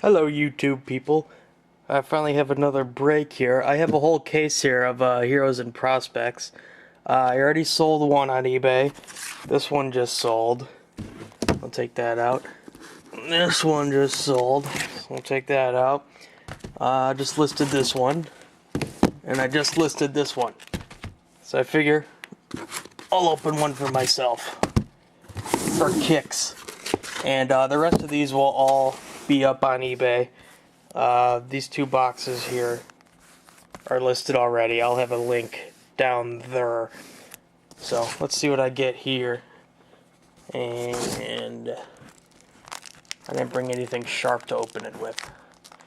Hello, YouTube people. I finally have another break here. I have a whole case here of Heroes and Prospects. I already sold one on eBay. This one just sold. I'll take that out. This one just sold. So I'll take that out. I just listed this one. And I just listed this one. So I figure I'll open one for myself. For kicks. And the rest of these will all be up on eBay. These two boxes here are listed already. I'll have a link down there. So let's see what I get here. And I didn't bring anything sharp to open it with,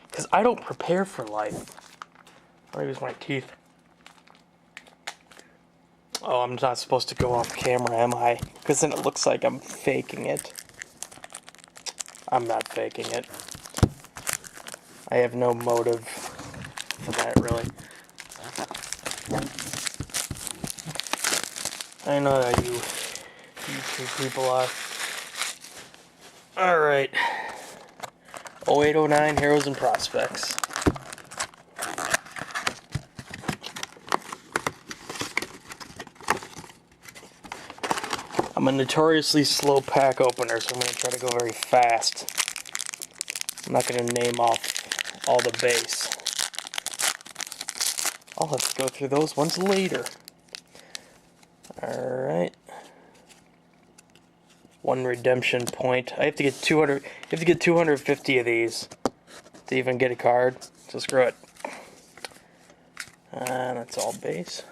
because I don't prepare for life. I'll use my teeth. Oh, I'm not supposed to go off camera, am I? Because then it looks like I'm faking it. I'm not faking it. I have no motive for that, really. I know that you YouTube people are. Alright. 0809 Heroes and Prospects. I'm a notoriously slow pack opener, so I'm going to try to go very fast. I'm not going to name off all the base. I'll have to go through those ones later. Alright. One redemption point. I have to get 200. You have to get 250 of these to even get a card. So screw it. And that's all base.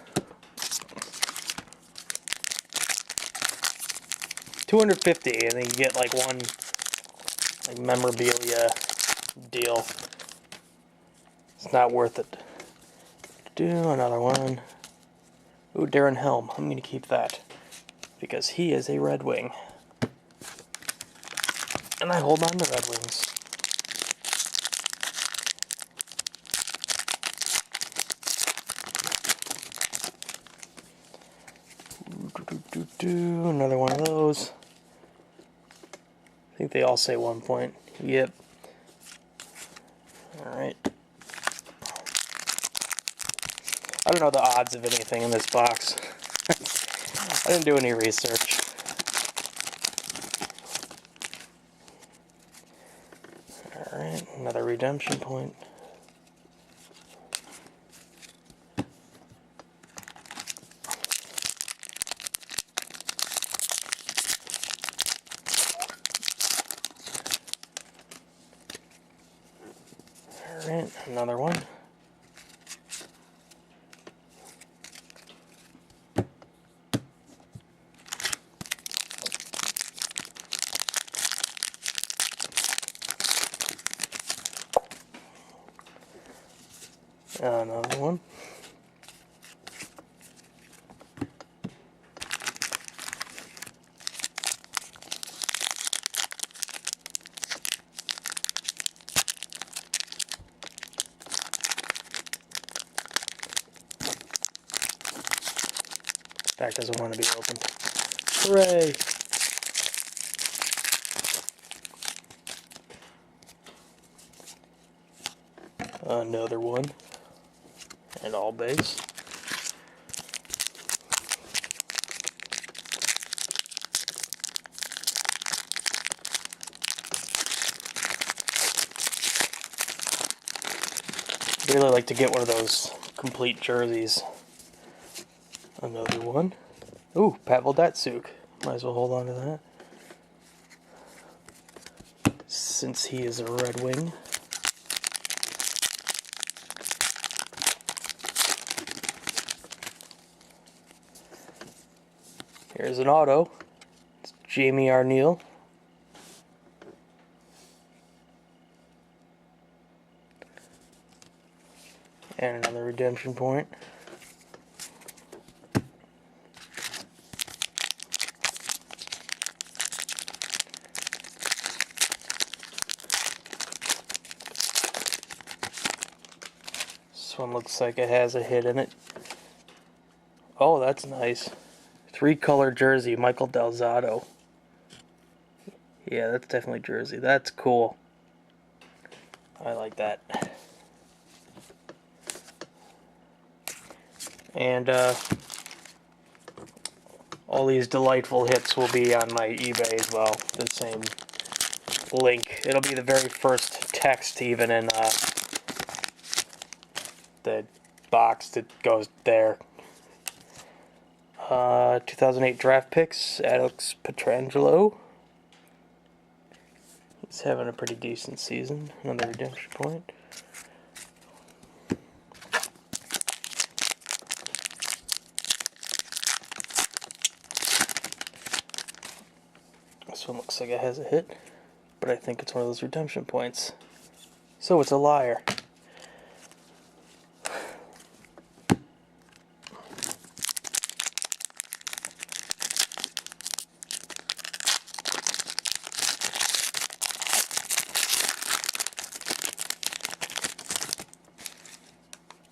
250, and then you get like one like memorabilia deal. It's not worth it. Do another one. Ooh, Darren Helm. I'm gonna keep that because he is a Red Wing, and I hold on to Red Wings. Another one of those. I think they all say 1 point. Yep. Alright. I don't know the odds of anything in this box. I didn't do any research. Alright, another redemption point. Alright, another one. Another one. That doesn't want to be opened. Hooray! Another one. And all base. I'd really like to get one of those complete jerseys. Another one. Ooh, Pavel Datsyuk. Might as well hold on to that, since he is a Red Wing. Here's an auto. It's Jamie Arneal. And another redemption point. This one looks like it has a hit in it. Oh, that's nice. 3-color jersey, Michael Del Zotto. Yeah, that's definitely jersey. That's cool. I like that. And all these delightful hits will be on my eBay as well. The same link. It'll be the very first text even in the box that goes there. 2008 draft picks, Alex Pietrangelo. He's having a pretty decent season. Another redemption point. This one looks like it has a hit, but I think it's one of those redemption points. So it's a liar.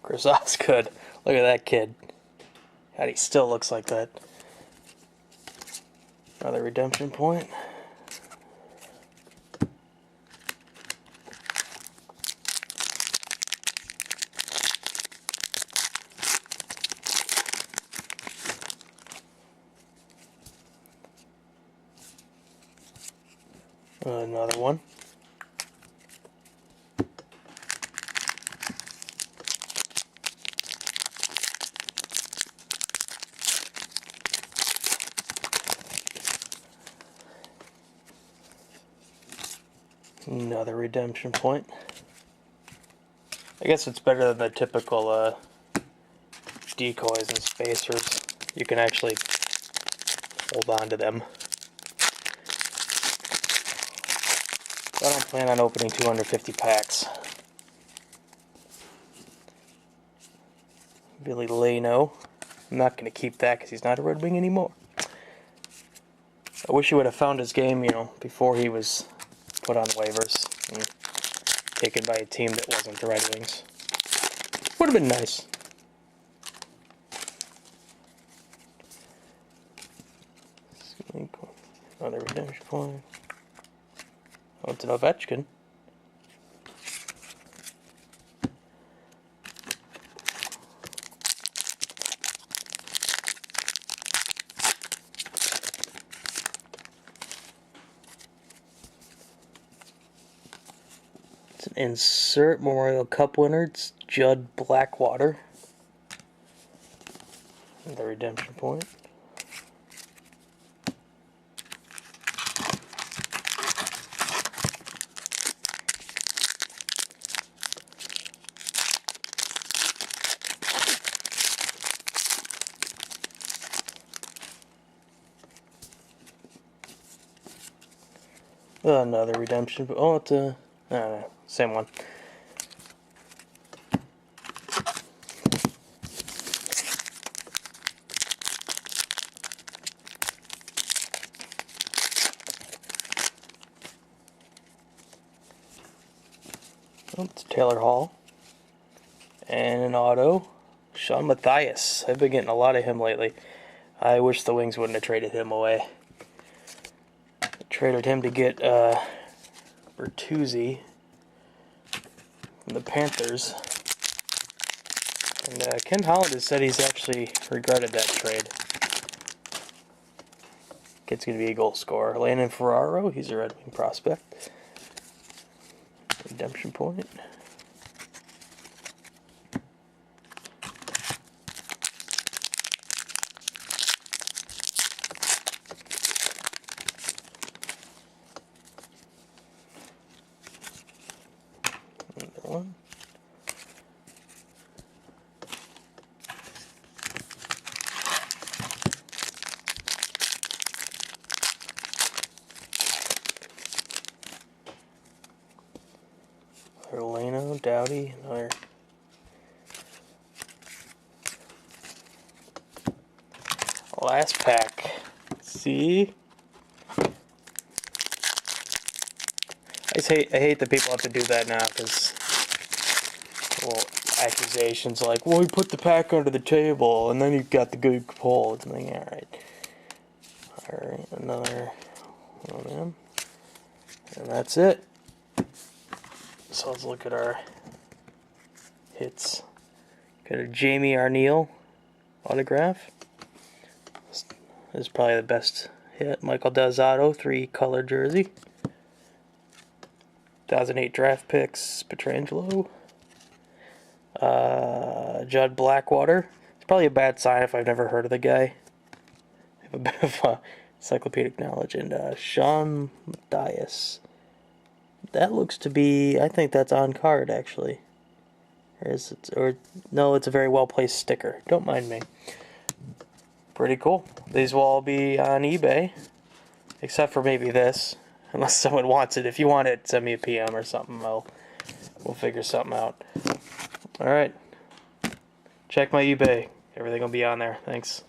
Chris Osgood. Look at that kid. God, he still looks like that. Another redemption point. Another one. Another redemption point. I guess it's better than the typical decoys and spacers. You can actually hold on to them. I don't plan on opening 250 packs. Billy Leno. I'm not going to keep that because he's not a Red Wing anymore. I wish he would have found his game, before he was put on waivers and taken by a team that wasn't the Red Wings. Would have been nice. Another redemption point. Oh, it's an Ovechkin. It's an insert Memorial Cup winner. It's Judd Blackwater. The redemption point. Another redemption. Oh, it's a... no, same one. Oh, it's Taylor Hall. And an auto. Sean Matthias. I've been getting a lot of him lately. I wish the Wings wouldn't have traded him away. Traded him to get Bertuzzi from the Panthers. And Ken Holland has said he's actually regretted that trade. Kid's going to be a goal scorer. Landon Ferraro, he's a Red Wing prospect. Redemption point. One. Leno, Doughty, another. Last pack. See? I hate that people have to do that now because, well, accusations like, well, you put the pack under the table and then you got the good pull. It's like, alright, another one of them. And that's it. So let's look at our hits. Got a Jamie Arneal autograph. This is probably the best hit. Michael Delzato, 3-color jersey. 2008 draft picks, Pietrangelo. Judd Blackwater. It's probably a bad sign if I've never heard of the guy. I have a bit of encyclopedic knowledge. And Sean Dias. That looks to be, I think that's on card actually. No, it's a very well placed sticker. Don't mind me. Pretty cool. These will all be on eBay, except for maybe this, unless someone wants it. If you want it, send me a PM or something. We'll figure something out. All right. Check my eBay. Everything will be on there. Thanks.